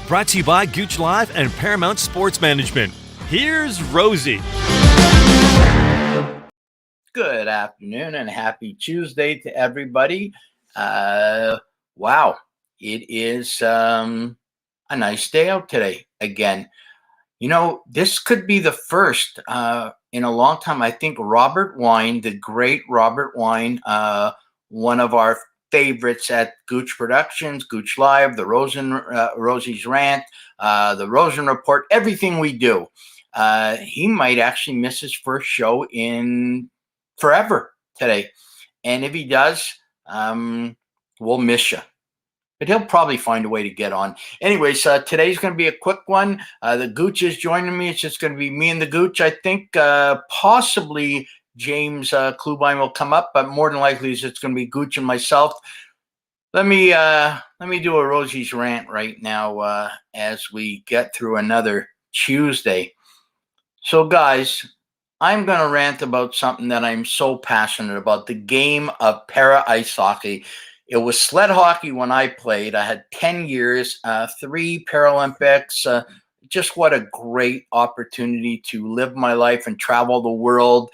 Brought to you by Gouche Live and Paramount Sports Management. Here's Rosey. Good afternoon and happy Tuesday to everybody. Wow, it is a nice day out today again. You know, this could be the first in a long time. I think Robert Wine, the great Robert Wine, one of our favorites at Gouche Productions, Gouche Live, the Rosie's Rant, the Rosen Report, everything we do. He might actually miss his first show in forever today. And if he does, we'll miss you. But he'll probably find a way to get on. Anyways, today's going to be a quick one. The Gouche is joining me. It's just going to be me and the Gouche. I think possibly James Klubine will come up, but more than likely it's going to be Gouche and myself. Let me do a Rosie's Rant right now as we get through another Tuesday. So, guys, I'm going to rant about something that I'm so passionate about, the game of para-ice hockey. It was sled hockey when I played. I had 10 years, 3 Paralympics. Just what a great opportunity to live my life and travel the world.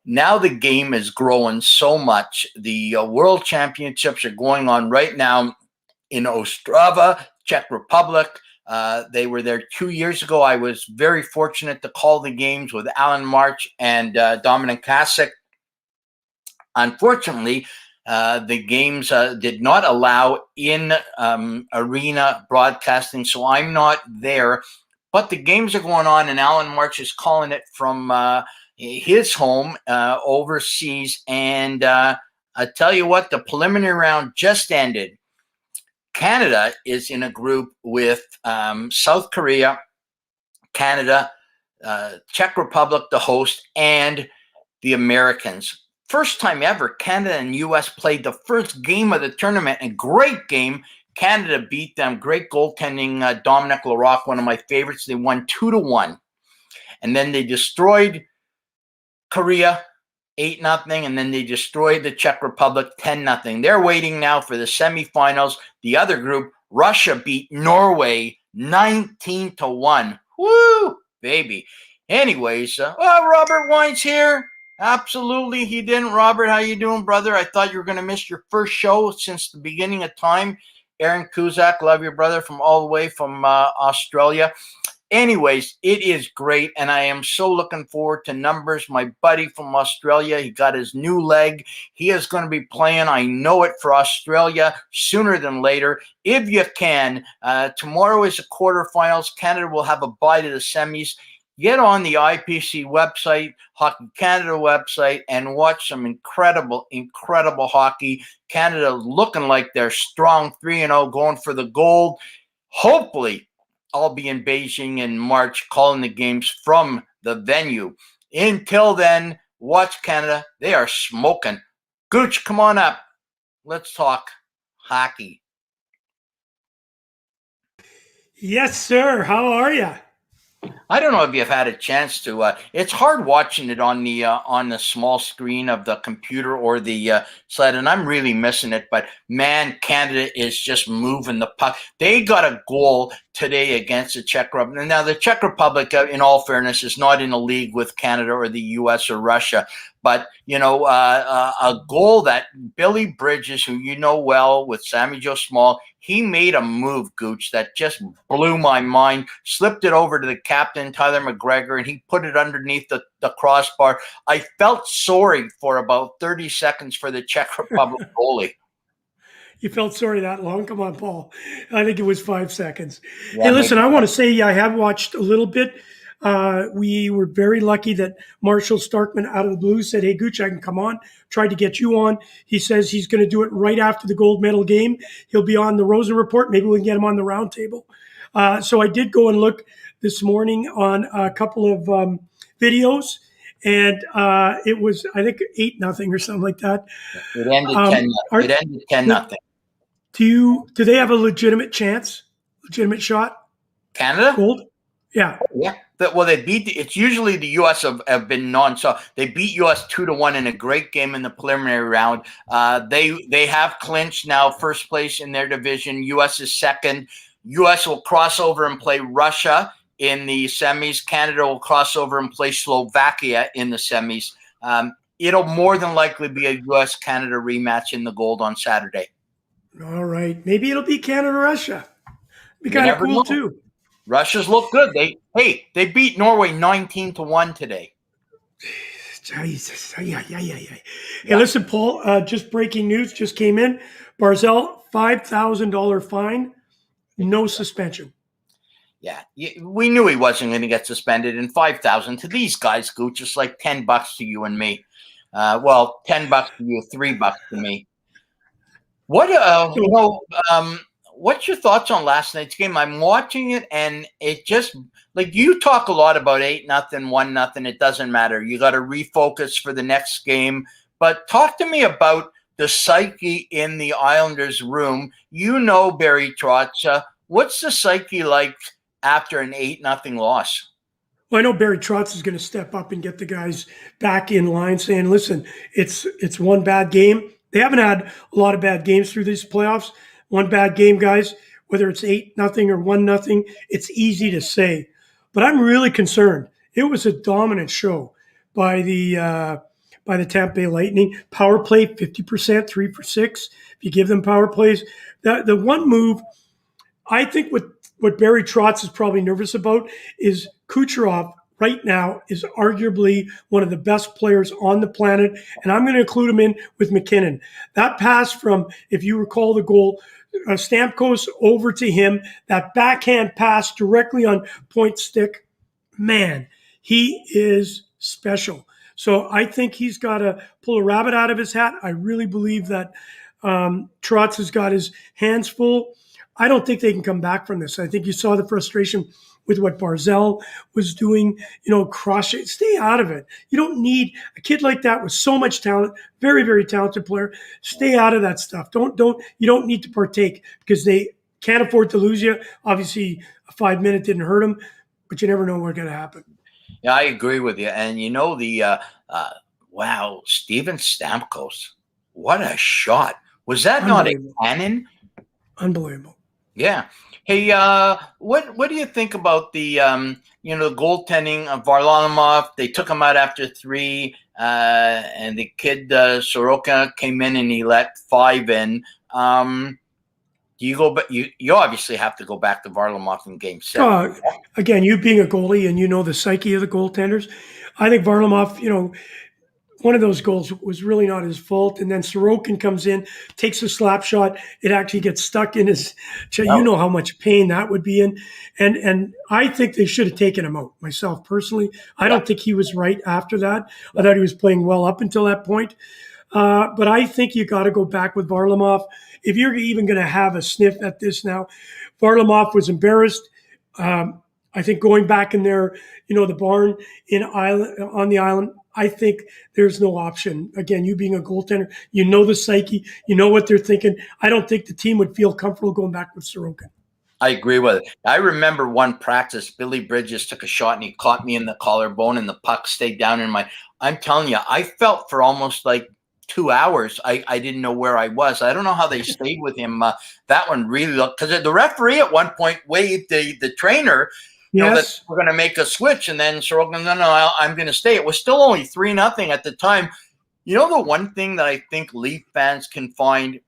Now the game is growing so much. The World Championships are going on right now in Ostrava, Czech Republic. They were there 2 years ago. I was very fortunate to call the games with Alan March and Dominic Kasich. Unfortunately, the games did not allow in arena broadcasting, so I'm not there. But the games are going on, and Alan March is calling it from his home overseas. And I tell you what, the preliminary round just ended. Canada is in a group with South Korea, Canada, Czech Republic, the host, and the Americans. First time ever, Canada and U.S. played the first game of the tournament. A great game. Canada beat them. Great goaltending. Dominic Larocque, one of my favorites. They won 2-1. And then they destroyed Korea 8-0, and then they destroyed the Czech Republic 10-0. They're waiting now for the semifinals. The other group, Russia beat Norway 19-1. Woo, baby. Anyways, Robert Wine's here. Absolutely, he didn't. Robert, how you doing, brother? I thought you were going to miss your first show since the beginning of time. Aaron Kuzak, love your brother from all the way from Australia. Anyways, it is great, and I am so looking forward to Numbers, my buddy from Australia. He got his new leg. He is going to be playing, I know it, for Australia sooner than later. If you can, tomorrow is the quarterfinals. Canada will have a bye to the semis. Get on the IPC website, Hockey Canada website, and watch some incredible, incredible hockey. Canada looking like they're strong, 3-0, going for the gold. Hopefully, I'll be in Beijing in March calling the games from the venue. Until then, watch Canada. They are smoking. Gouche, come on up. Let's talk hockey. Yes, sir. How are you? I don't know if you've had a chance to. It's hard watching it on the small screen of the computer or the sled, and I'm really missing it. But man, Canada is just moving the puck. They got a goal today against the Czech Republic. Now, the Czech Republic, in all fairness, is not in a league with Canada or the U.S. or Russia. But, you know, a goal that Billy Bridges, who you know well with Sammy Joe Small, he made a move, Gouche, that just blew my mind, slipped it over to the captain, Tyler McGregor, and he put it underneath the crossbar. I felt sorry for about 30 seconds for the Czech Republic goalie. You felt sorry that long? Come on, Paul. I think it was 5 seconds. Yeah, hey, listen, I want to say I have watched a little bit. We were very lucky that Marshall Starkman out of the blue said, hey, Gouche, I can come on. Tried to get you on. He says he's going to do it right after the gold medal game. He'll be on the Rosen Report. Maybe we can get him on the round table. So I did go and look this morning on a couple of videos, and it was, I think, 8-0 or something like that. It ended 10-0. It ended 10-0. Do they have a legitimate chance? Legitimate shot? Canada? Gold? Yeah. Yeah. Well, they beat. It's usually the U.S. have been non-stop. They beat U.S. 2-1 in a great game in the preliminary round. They have clinched now first place in their division. U.S. is second. U.S. will cross over and play Russia in the semis. Canada will cross over and play Slovakia in the semis. It'll more than likely be a U.S.-Canada rematch in the gold on Saturday. All right. Maybe it'll be Canada-Russia. Be kind of cool, too. Russia's look good. They beat Norway 19-1 today. Jesus. Hey, listen, Paul, just breaking news just came in. Barzal, $5,000 fine, no suspension. Yeah, we knew he wasn't going to get suspended. And $5,000 to these guys, Gouche, just like $10 to you and me. Well, $10 to you, $3 to me. What what's your thoughts on last night's game? I'm watching it, and it just like you talk a lot about 8-0, 1-0. It doesn't matter. You got to refocus for the next game. But talk to me about the psyche in the Islanders' room. You know, Barry Trotz. What's the psyche like after an 8-0 loss? Well, I know Barry Trotz is going to step up and get the guys back in line, saying, "Listen, it's one bad game." They haven't had a lot of bad games through these playoffs. One bad game, guys, whether it's 8-0 or 1-0, it's easy to say. But I'm really concerned. It was a dominant show by the Tampa Bay Lightning. Power play, 50%, 3 for 6. If you give them power plays. The one move, I think what Barry Trotz is probably nervous about is Kucherov right now is arguably one of the best players on the planet, and I'm going to include him in with McKinnon. That pass from, if you recall the goal, Stamkos over to him, that backhand pass directly on point stick, man, he is special. So I think he's got to pull a rabbit out of his hat. I really believe that Trotz has got his hands full. I don't think they can come back from this. I think you saw the frustration with what Barzal was doing, crush it, stay out of it. You don't need a kid like that with so much talent, very, very talented player. Stay out of that stuff. You don't need to partake because they can't afford to lose you. Obviously, a 5-minute didn't hurt them, but you never know what's going to happen. Yeah, I agree with you. And wow, Steven Stamkos, what a shot. Was that not a cannon? Unbelievable. Yeah. Hey, what do you think about the goaltending of Varlamov? They took him out after 3, and the kid Soroka came in and he let 5 in. Do you go? But you obviously have to go back to Varlamov in Game 7. Again, you being a goalie and you know the psyche of the goaltenders, I think Varlamov, one of those goals was really not his fault. And then Sorokin comes in, takes a slap shot. It actually gets stuck in his chest. You know how much pain that would be in. And I think they should have taken him out, myself personally. I don't think he was right after that. I thought he was playing well up until that point. But I think you got to go back with Varlamov. If you're even going to have a sniff at this now, Varlamov was embarrassed. I think going back in there, the barn on the island, I think there's no option. Again, you being a goaltender, you know the psyche, you know what they're thinking. I don't think the team would feel comfortable going back with Sorokin. I agree with it. I remember one practice, Billy Bridges took a shot and he caught me in the collarbone and the puck stayed down in my – I'm telling you, I felt for almost like 2 hours. I didn't know where I was. I don't know how they stayed with him. That one really looked – because the referee at one point waved the trainer – that we're going to make a switch, and then Sorokin, no, I'm going to stay. It was still only 3-0 at the time. The one thing that I think Leaf fans can find,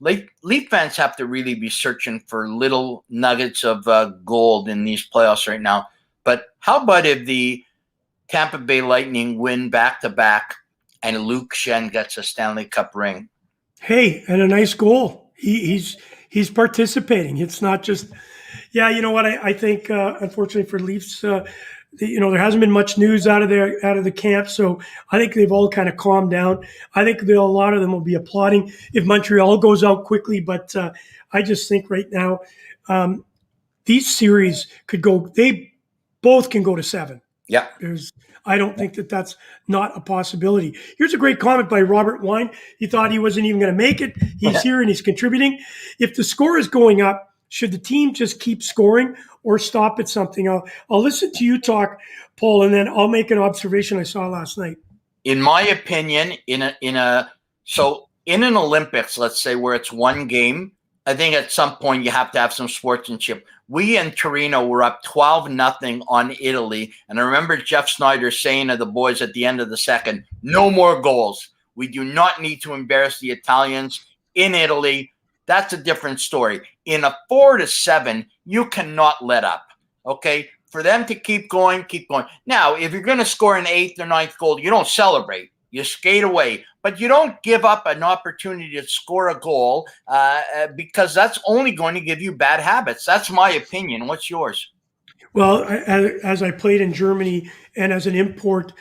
Leaf fans have to really be searching for little nuggets of gold in these playoffs right now. But how about if the Tampa Bay Lightning win back-to-back and Luke Schenn gets a Stanley Cup ring? Hey, and a nice goal. He's participating. It's not just... Yeah, you know what? I think, unfortunately for Leafs, there hasn't been much news out of the camp, so I think they've all kind of calmed down. I think a lot of them will be applauding if Montreal goes out quickly, but I just think right now these series could go. They both can go to 7. Yeah, I don't think that's not a possibility. Here's a great comment by Robert Wine. He thought he wasn't even going to make it. He's here and he's contributing. If the score is going up, should the team just keep scoring or stop at something? I'll listen to you talk, Paul, and then I'll make an observation I saw last night. In my opinion, in an Olympics, let's say where it's one game, I think at some point you have to have some sportsmanship. We in Torino were up 12-0 on Italy. And I remember Jeff Snyder saying to the boys at the end of the second, no more goals. We do not need to embarrass the Italians in Italy. That's a different story. In a 4-7, you cannot let up. Okay? For them to keep going, keep going. Now, if you're going to score an 8th or 9th goal, you don't celebrate. You skate away, but you don't give up an opportunity to score a goal because that's only going to give you bad habits. That's my opinion. What's yours? Well, as I played in Germany and as an import,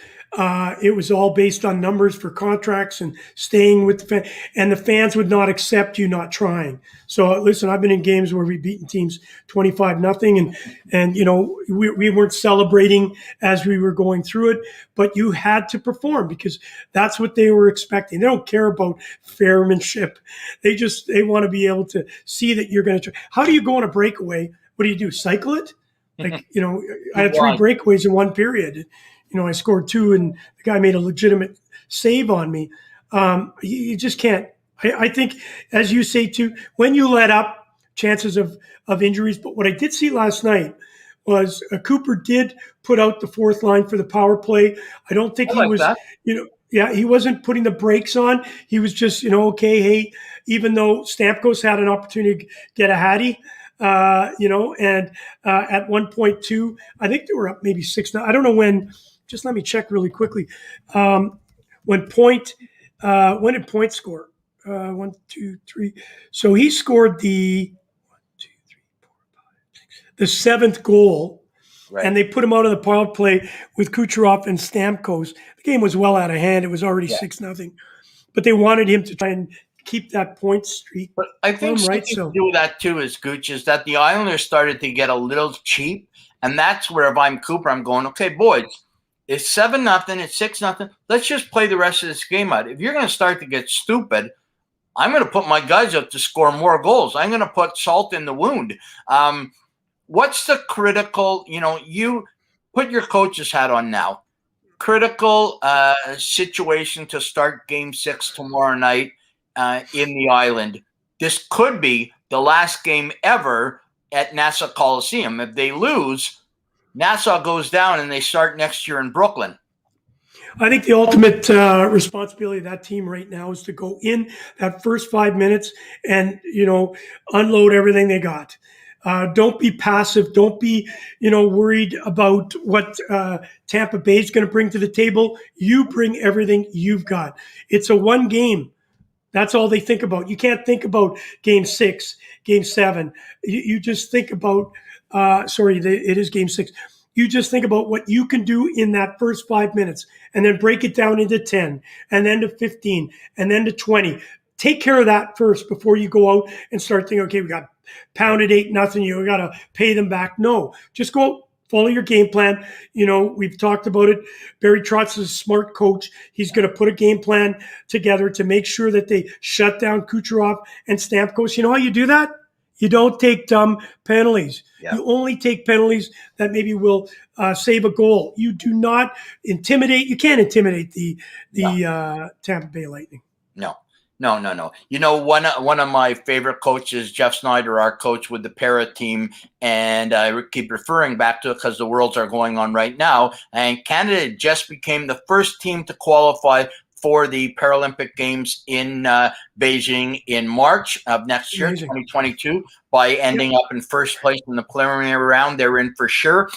it was all based on numbers for contracts and staying with the fan. And the fans would not accept you not trying. So listen, I've been in games where we've beaten teams 25-0, and you know we weren't celebrating as we were going through it, but you had to perform because that's what they were expecting. They don't care about fairmanship. They want to be able to see that you're going to try. How do you go on a breakaway? What do? Cycle it? Like, you know, I had 3 breakaways in one period. You know, I scored 2 and the guy made a legitimate save on me. You just can't. I think, as you say, too, when you let up, chances of injuries. But what I did see last night was Cooper did put out the 4th line for the power play. I don't think he was, he wasn't putting the brakes on. He was just, okay, hey, even though Stamkos had an opportunity to get a Hattie, and at 1.2, I think they were up maybe 6. I don't know when. Just let me check really quickly. When did Point score? 1, 2, 3. So he scored the 7th goal, right. And they put him out of the power play with Kucherov and Stamkos. The game was well out of hand. It was already 6-0, but they wanted him to try and keep that point streak. But I think something to do with that too is Gouche, is that the Islanders started to get a little cheap, and that's where if I'm Cooper, I'm going, okay, boys, it's 7-0, it's 6-0. Let's just play the rest of this game out. If you're going to start to get stupid, I'm going to put my guys up to score more goals. I'm going to put salt in the wound. What's the critical? You put your coach's hat on now. Critical situation to start Game 6 tomorrow night. In the island. This could be the last game ever at Nassau Coliseum. If they lose, Nassau goes down and they start next year in Brooklyn. I think the ultimate responsibility of that team right now is to go in that first 5 minutes and, unload everything they got. Don't be passive. Don't be, worried about what Tampa Bay is going to bring to the table. You bring everything you've got. It's a one game. That's all they think about. You can't think about Game 6, Game 7. You just think about, it is Game 6. You just think about what you can do in that first 5 minutes and then break it down into 10 and then to 15 and then to 20. Take care of that first before you go out and start thinking, okay, we got pounded 8-0. We got to pay them back. No, just go out. Follow your game plan. We've talked about it. Barry Trotz is a smart coach. He's going to put a game plan together to make sure that they shut down Kucherov and Stamkos. You know how you do that? You don't take dumb penalties. Yeah. You only take penalties that maybe will save a goal. You do not intimidate. You can't intimidate the Tampa Bay Lightning. No. One of my favorite coaches, Jeff Snyder, our coach with the para team, and I keep referring back to it because the Worlds are going on right now, and Canada just became the first team to qualify for the Paralympic Games in Beijing in March of next year, 2022, by ending up in first place in the preliminary round. They're in for sure.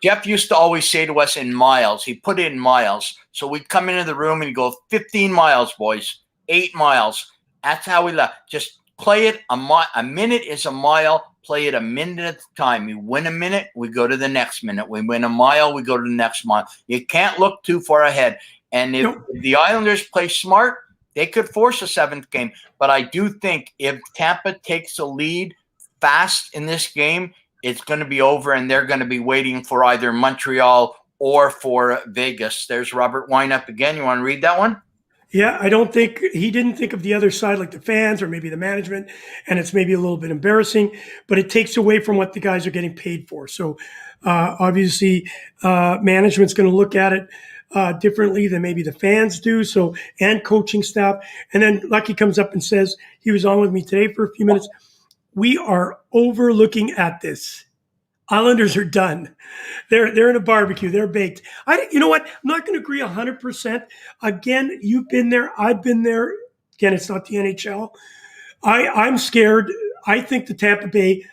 Jeff used to always say to us in miles. He put it in miles. So we'd come into the room and he'd go, 15 miles, boys, 8 miles. That's how we left. Just play it. A minute is a mile. Play it a minute at a time. You win a minute, we go to the next minute. We win a mile, we go to the next mile. You can't look too far ahead. And if the Islanders play smart, they could force a 7th game. But I do think if Tampa takes a lead fast in this game, it's going to be over, and they're going to be waiting for either Montreal or for Vegas. There's Robert Wyneup again. You want to read that one? Yeah, I don't think he didn't think of the other side, like the fans or maybe the management, and it's maybe a little bit embarrassing, but it takes away from what the guys are getting paid for. So obviously management's going to look at it differently than maybe the fans do. So, and coaching staff. And then Lucky comes up and says, He was on with me today for a few minutes. We are overlooking at this. Islanders are done. They're in a barbecue. They're baked. You know what? I'm not going to agree 100%. Again, you've been there. I've been there. Again, it's not the NHL. I'm scared. I think the Tampa Bay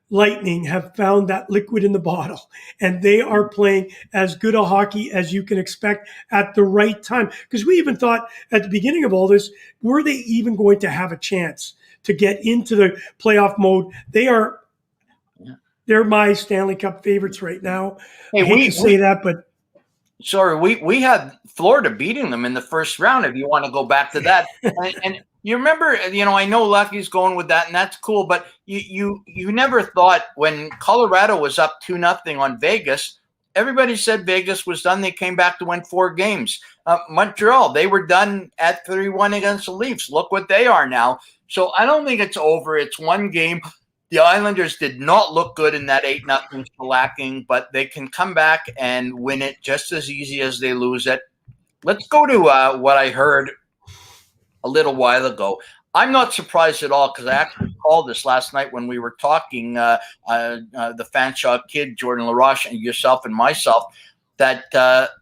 Lightning have found that liquid in the bottle, and they are playing as good a hockey as you can expect at the right time. Because we even thought at the beginning of all this, were they even going to have a chance to get into the playoff mode? They're my Stanley Cup favorites right now. Hey, I hate to say that, but we had Florida beating them in the first round. If you want to go back to that, and you remember, I know Lucky's going with that, and that's cool. But you never thought when Colorado was up 2-0 on Vegas, everybody said Vegas was done. They came back to win 4 games. Montreal, they were done at 3-1 against the Leafs. Look what they are now. So I don't think it's over. It's one game. The Islanders did not look good in that 8-0 shellacking, but they can come back and win it just as easy as they lose it. Let's go to what I heard a little while ago. I'm not surprised at all because I actually called this last night when we were talking, the Fanshawe kid, Jordan LaRoche, and yourself and myself, that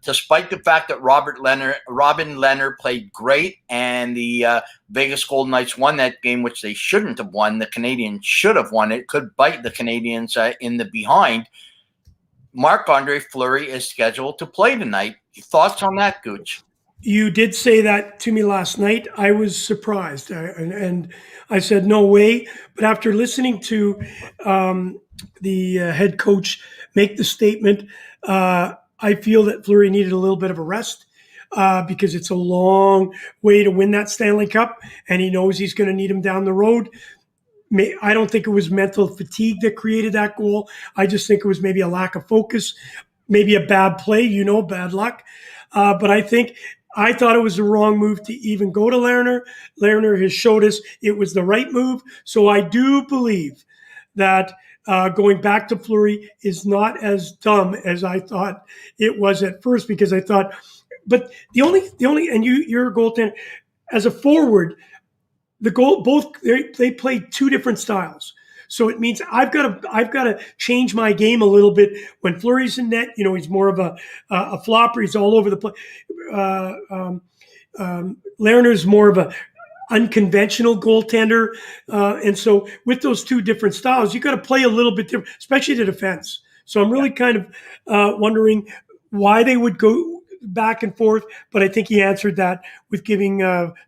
despite the fact that Robin Leonard played great and the Vegas Golden Knights won that game, which they shouldn't have won, the Canadiens should have won. It could bite the Canadiens in the behind. Marc-Andre Fleury is scheduled to play tonight. Thoughts on that, Gouche? you did say that to me last night. I was surprised, and I said no way. But after listening to the head coach make the statement, I feel that Fleury needed a little bit of a rest because it's a long way to win that Stanley Cup, and he knows he's going to need him down the road. I don't think it was mental fatigue that created that goal. I just think it was maybe a lack of focus, maybe a bad play, bad luck. But I thought it was the wrong move to even go to Lerner. Lerner has showed us it was the right move. So I do believe that going back to Fleury is not as dumb as I thought it was at first, because I thought, but the only, and you're a goaltender as a forward. The goal, both they play two different styles, so it means I've got to change my game a little bit when Fleury's in net. He's more of a flopper. He's all over the place. Lerner's more of a unconventional goaltender, and so with those two different styles, you got to play a little bit different, especially the defense. So I'm really kind of wondering why they would go back and forth, but I think he answered that with giving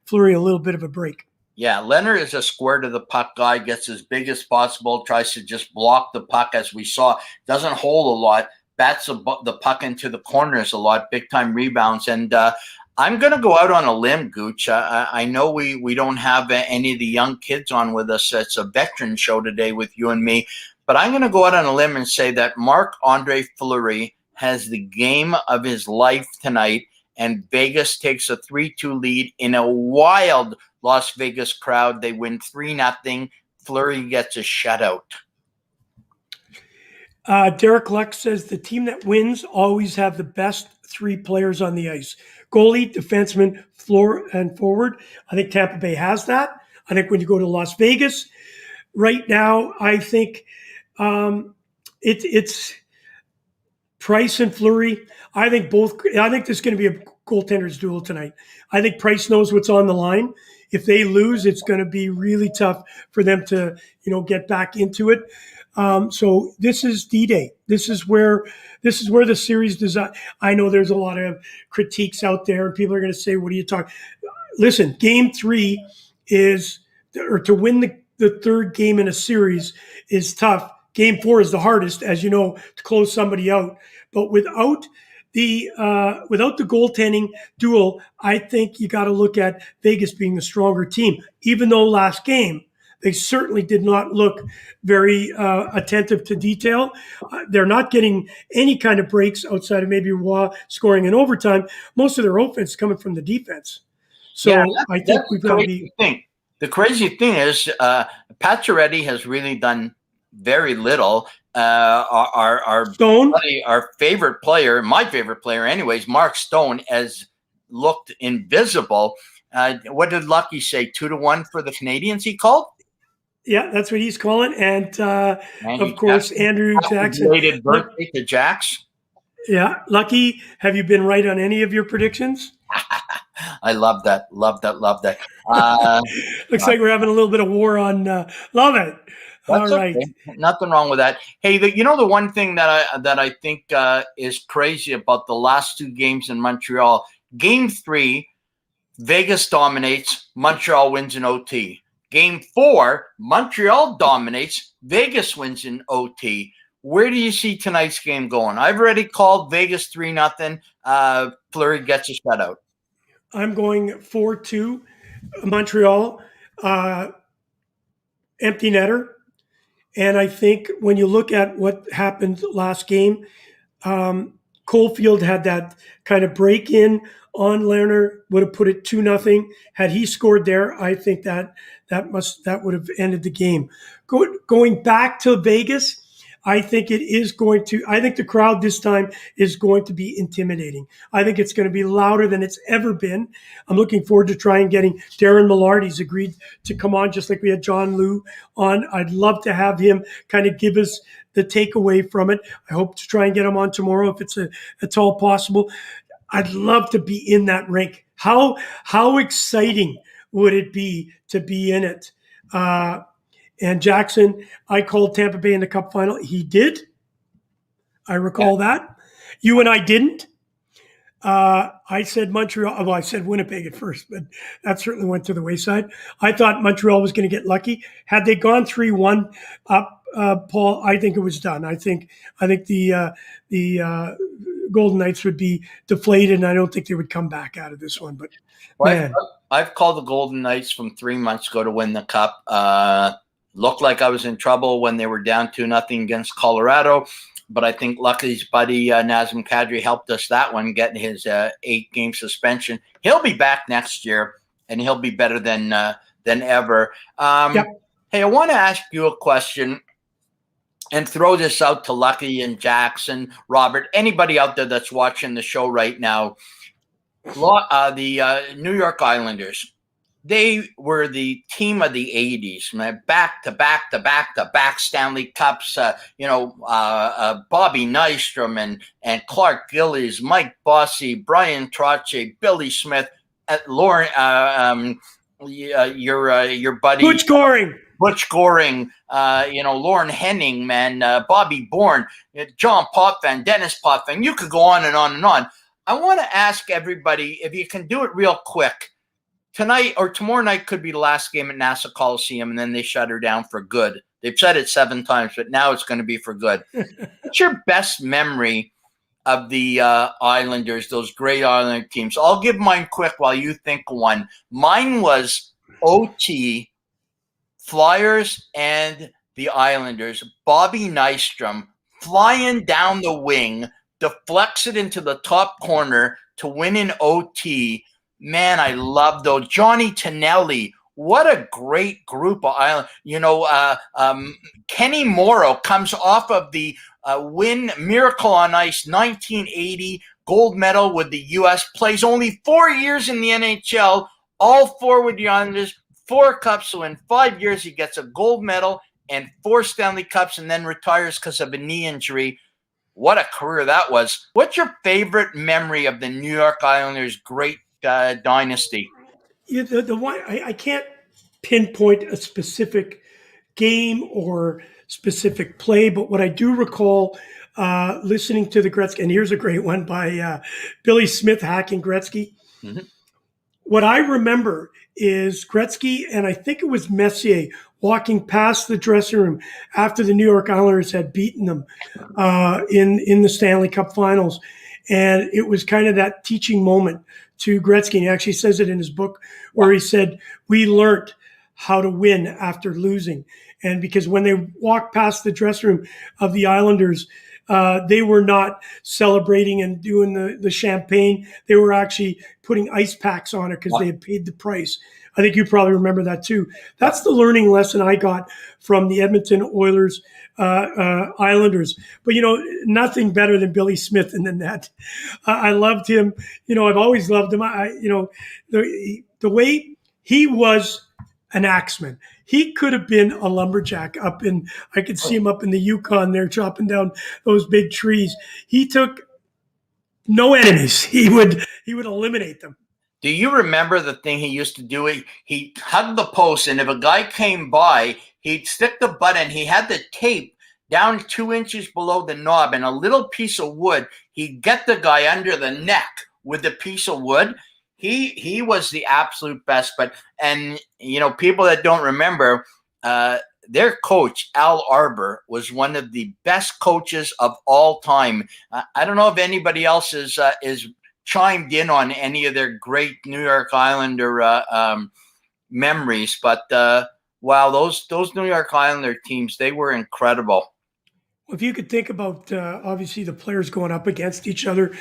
Fleury a little bit of a break. Yeah, Leonard is a square to the puck guy, gets as big as possible, tries to just block the puck, as we saw, doesn't hold a lot, bats the puck into the corners a lot, big-time rebounds. And I'm going to go out on a limb, Gooch. I know we don't have any of the young kids on with us. It's a veteran show today with you and me. But I'm going to go out on a limb and say that Marc-Andre Fleury has the game of his life tonight, and Vegas takes a 3-2 lead in a wild Las Vegas crowd. They win 3-0. Fleury gets a shutout. Derek Luck says the team that wins always have the best three players on the ice: goalie, defenseman, floor, and forward. I think Tampa Bay has that. I think when you go to Las Vegas right now, I think it's Price and Fleury. I think there's going to be a goaltender's duel tonight. I think Price knows what's on the line. If they lose, it's going to be really tough for them to, get back into it. So this is D-Day. This is where the series design. I know there's a lot of critiques out there, and people are going to say, "What are you talking?" Listen, Game 3 to win the third game in a series is tough. Game 4 is the hardest, as you know, to close somebody out. But without the goaltending duel, I think you got to look at Vegas being the stronger team. Even though last game they certainly did not look very attentive to detail. They're not getting any kind of breaks outside of maybe Roy scoring in overtime. Most of their offense is coming from the defense. So yeah, I think we've got to be. The crazy thing is, Pacioretty has really done very little. Our Stone, our favorite player, my favorite player anyways, Mark Stone, has looked invisible. What did Lucky say? 2-1 for the Canadiens, he called? Yeah, that's what he's calling. And Andrew of course, Jackson. Andrew Happy Jackson. belated Look, birthday to Jax. yeah, Lucky, have you been right on any of your predictions? I love that. Love that. Love that. Looks like we're having a little bit of war on. Love it. All That's right. okay. Nothing wrong with that. Hey, the one thing that I think is crazy about the last two games in Montreal. Game 3, Vegas dominates. Montreal wins in OT. Game 4, Montreal dominates. Vegas wins in OT. Where do you see tonight's game going? I've already called Vegas 3-0. Fleury gets a shutout. I'm going 4-2 Montreal, empty netter. And I think when you look at what happened last game, Caulfield had that kind of break in on Lerner, would have put it 2-0. Had he scored there, I think that would have ended the game. Going back to Vegas, I think the crowd this time is going to be intimidating. I think it's going to be louder than it's ever been. I'm looking forward to trying getting Darren Millard. He's agreed to come on just like we had John Liu on. I'd love to have him kind of give us the takeaway from it. I hope to try and get him on tomorrow if it's all possible. I'd love to be in that rink. How exciting would it be to be in it? And Jackson, I called Tampa Bay in the Cup final. He did. I recall that. You and I didn't. I said Montreal. Well, I said Winnipeg at first, but that certainly went to the wayside. I thought Montreal was going to get lucky. Had they gone 3-1 up, Paul, I think it was done. I think the Golden Knights would be deflated, and I don't think they would come back out of this one. But man, I've called the Golden Knights from 3 months ago to win the Cup. Looked like I was in trouble when they were down 2-0 against Colorado, but I think Lucky's buddy Nazem Kadri helped us that one, getting his 8-game suspension. He'll be back next year, and he'll be better than ever. Hey, I want to ask you a question and throw this out to Lucky and Jackson, Robert, anybody out there that's watching the show right now. The New York Islanders, they were the team of the 80s, man, back Stanley Cups. Bobby Nystrom and Clark Gillies, Mike Bossy, Brian Trottier, Billy Smith, Lauren, your buddy Butch Goring, Lauren Henning, man, Bobby Bourne, John Potvin, Dennis Potvin. You could go on and on and on. I want to ask everybody if you can do it real quick. Tonight or tomorrow night could be the last game at Nassau Coliseum, and then they shut her down for good. They've said it 7 times, but now it's going to be for good. What's your best memory of the Islanders, those great Islander teams? I'll give mine quick while you think one. Mine was OT, Flyers, and the Islanders. Bobby Nystrom flying down the wing, deflects it into the top corner to win in OT. Man, I love those. Johnny Tonelli, what a great group of Islanders. Kenny Morrow comes off of the win Miracle on Ice 1980 gold medal with the U.S., plays only 4 years in the NHL, all 4 with the Islanders, 4 cups. So in 5 years, he gets a gold medal and 4 Stanley Cups and then retires because of a knee injury. What a career that was. What's your favorite memory of the New York Islanders' great dynasty? The one I can't pinpoint a specific game or specific play, but what I do recall listening to the Gretzky, and here's a great one by Billy Smith hacking Gretzky. Mm-hmm. What I remember is Gretzky, and I think it was Messier, walking past the dressing room after the New York Islanders had beaten them in the Stanley Cup Finals. And it was kind of that teaching moment to Gretzky. And he actually says it in his book where he said, we learned how to win after losing. And because when they walked past the dressing room of the Islanders, they were not celebrating and doing the champagne. They were actually putting ice packs on it because they had paid the price. I think you probably remember that too. That's the learning lesson I got from the Edmonton Oilers Islanders. But, nothing better than Billy Smith in the net. I loved him. I've always loved him. The the way he was an axeman. He could have been a lumberjack I could see him up in the Yukon there chopping down those big trees. He took no enemies. He would eliminate them. Do you remember the thing he used to do? He hugged the post, and if a guy came by, he'd stick the button. He had the tape down 2 inches below the knob and a little piece of wood. He'd get the guy under the neck with the piece of wood. He was the absolute best. And people that don't remember, their coach, Al Arbor, was one of the best coaches of all time. I don't know if anybody else is chimed in on any of their great New York Islander memories, but wow, those New York Islander teams, they were incredible. If you could think about obviously the players going up against each other,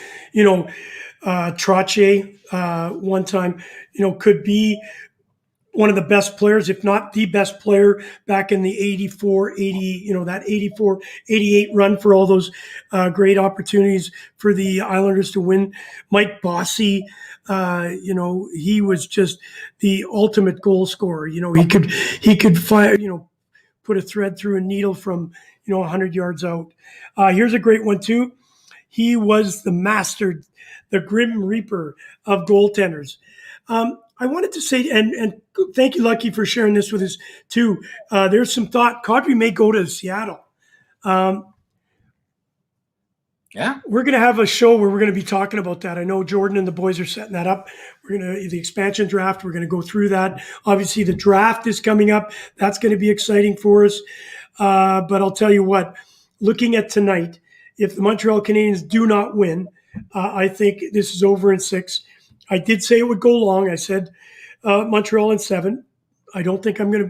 Trottier one time, could be one of the best players, if not the best player back in the 84, 80, that 84, 88 run for all those great opportunities for the Islanders to win. Mike Bossy, he was just the ultimate goal scorer. He could fire, put a thread through a needle from, 100 yards out. Here's a great one too. He was the master, the Grim Reaper of goaltenders. I wanted to say, and thank you, Lucky, for sharing this with us too. There's some thought Kadri may go to Seattle. Yeah, we're going to have a show where we're going to be talking about that. I know Jordan and the boys are setting that up. The expansion draft. We're going to go through that. Obviously, the draft is coming up. That's going to be exciting for us. But I'll tell you what, looking at tonight, if the Montreal Canadiens do not win, I think this is over in 6. I did say it would go long. I said Montreal in 7. I don't think I'm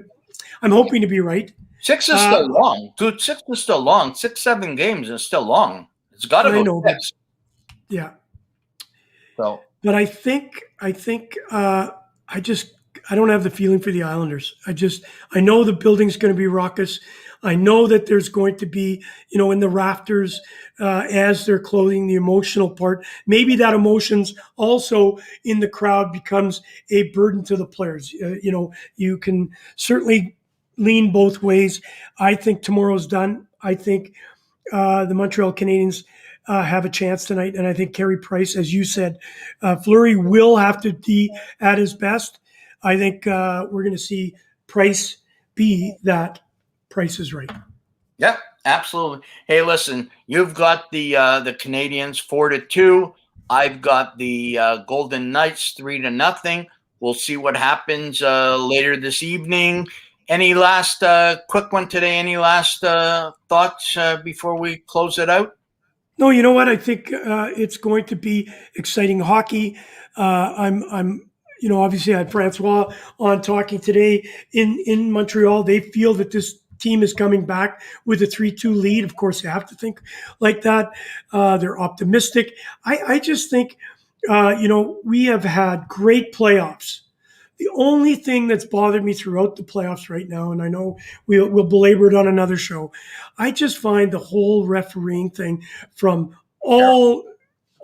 hoping to be right. 6 is still long. Dude, 6 is still long. 6, 7 games is still long. It's got to go. I know, but, yeah. So, but I think I don't have the feeling for the Islanders. I know the building's going to be raucous. I know that there's going to be, in the rafters, as they're clothing the emotional part, maybe that emotions also in the crowd becomes a burden to the players. You can certainly lean both ways. I think tomorrow's done. I think the Montreal Canadiens have a chance tonight. And I think Carey Price, as you said, Fleury will have to be at his best. I think we're going to see Price be that. Price is right. Yeah, absolutely. Hey, listen, you've got the Canadiens 4-2. I've got the Golden Knights 3-0. We'll see what happens later this evening. Any last quick one today? Any last thoughts before we close it out? No, you know what? I think it's going to be exciting hockey. I'm obviously I had Francois on talking today in Montreal. They feel that this team is coming back with a 3-2 lead. Of course, you have to think like that. They're optimistic. I just think, we have had great playoffs. The only thing that's bothered me throughout the playoffs right now, and I know we'll belabor it on another show, I just find the whole refereeing thing from all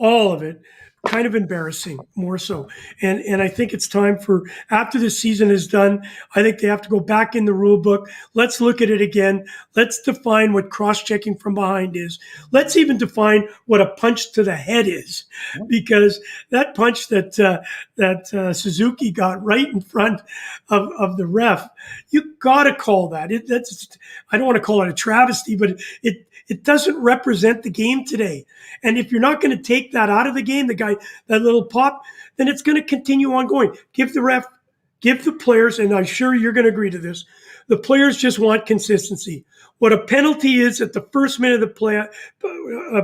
of it kind of embarrassing, more so. And I think it's time for, after the season is done, I think they have to go back in the rule book. Let's look at it again. Let's define what cross-checking from behind is. Let's even define what a punch to the head is, because that punch that Suzuki got right in front of the ref, you got to call that. I don't want to call it a travesty, but it doesn't represent the game today. And if you're not going to take that out of the game, that little pop, then it's going to continue on going. Give the players, and I'm sure you're going to agree to this, the players just want consistency. What a penalty is at the first minute of the play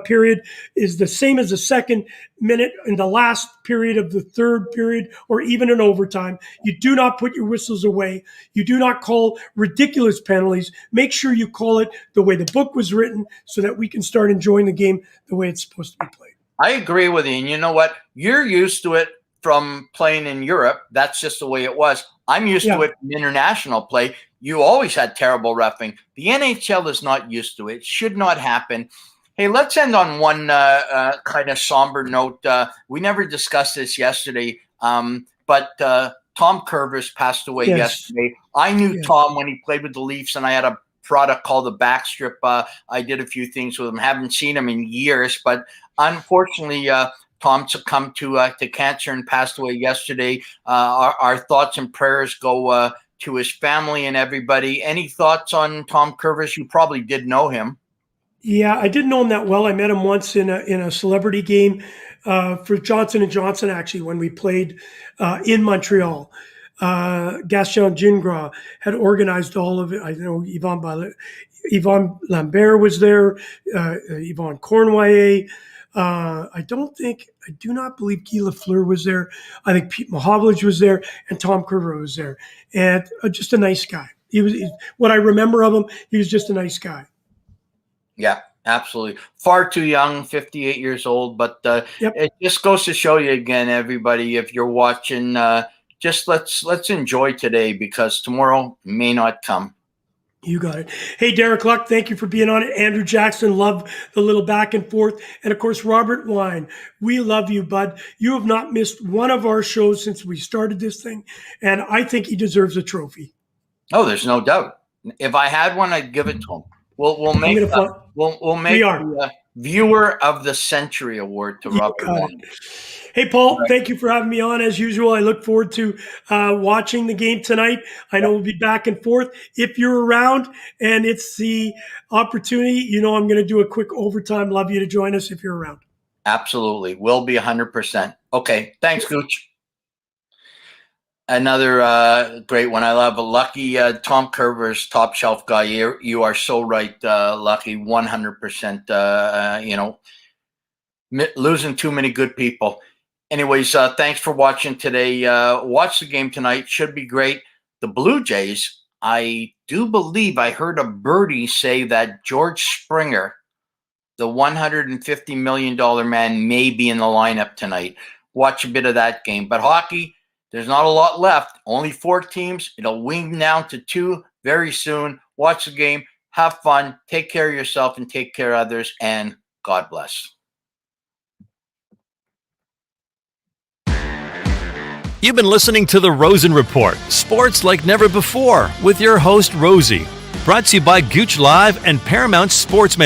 period is the same as the second minute in the last period of the third period, or even in overtime. You do not put your whistles away. You do not call ridiculous penalties. Make sure you call it the way the book was written so that we can start enjoying the game the way it's supposed to be played. I agree with you. And you know what? You're used to it from playing in Europe. That's just the way it was. I'm used to it in international play. You always had terrible reffing. The NHL is not used to it. It should not happen. Hey, let's end on one kind of somber note. We never discussed this yesterday, but Tom Curvis passed away yesterday. I knew Tom when he played with the Leafs, and I had a product called the Backstrip. I did a few things with him. Haven't seen him in years, but unfortunately, Tom succumbed to cancer and passed away yesterday. Our thoughts and prayers go to his family and everybody. Any thoughts on Tom Curvis? You probably did know him. Yeah, I didn't know him that well. I met him once in a celebrity game for Johnson & Johnson, actually, when we played in Montreal. Gaston Gingras had organized all of it. I know Yvonne Lambert was there, Yvonne Cornway. I do not believe Guy Fleury was there. I think Pete Mahovlich was there, and Tom Curver was there. And just a nice guy. What I remember of him, he was just a nice guy. Yeah, absolutely. Far too young, 58 years old. But it just goes to show you again, everybody, if you're watching, just let's enjoy today, because tomorrow may not come. You got it. Hey, Derek Luck, thank you for being on it. Andrew Jackson, love the little back and forth. And of course, Robert Wine, we love you, bud. You have not missed one of our shows since we started this thing. And I think he deserves a trophy. Oh, there's no doubt. If I had one, I'd give it to him. We'll make the Viewer of the Century Award to Robert Wine. Hey, Paul, thank you for having me on. As usual, I look forward to watching the game tonight. I know we'll be back and forth. If you're around and it's the opportunity, I'm going to do a quick overtime. Love you to join us if you're around. Absolutely. Will be 100%. Okay. Thanks, Gouche. Another great one. I love Lucky. Tom Curver's top shelf guy. You are so right, Lucky. 100%. Losing too many good people. Anyways, thanks for watching today. Watch the game tonight. Should be great. The Blue Jays, I do believe I heard a birdie say that George Springer, the $150 million man, may be in the lineup tonight. Watch a bit of that game. But hockey, there's not a lot left. Only 4 teams. It'll wing down to 2 very soon. Watch the game. Have fun. Take care of yourself and take care of others. And God bless. You've been listening to the Rosen Report, sports like never before, with your host, Rosey. Brought to you by Gouche Live and Paramount Sports Management.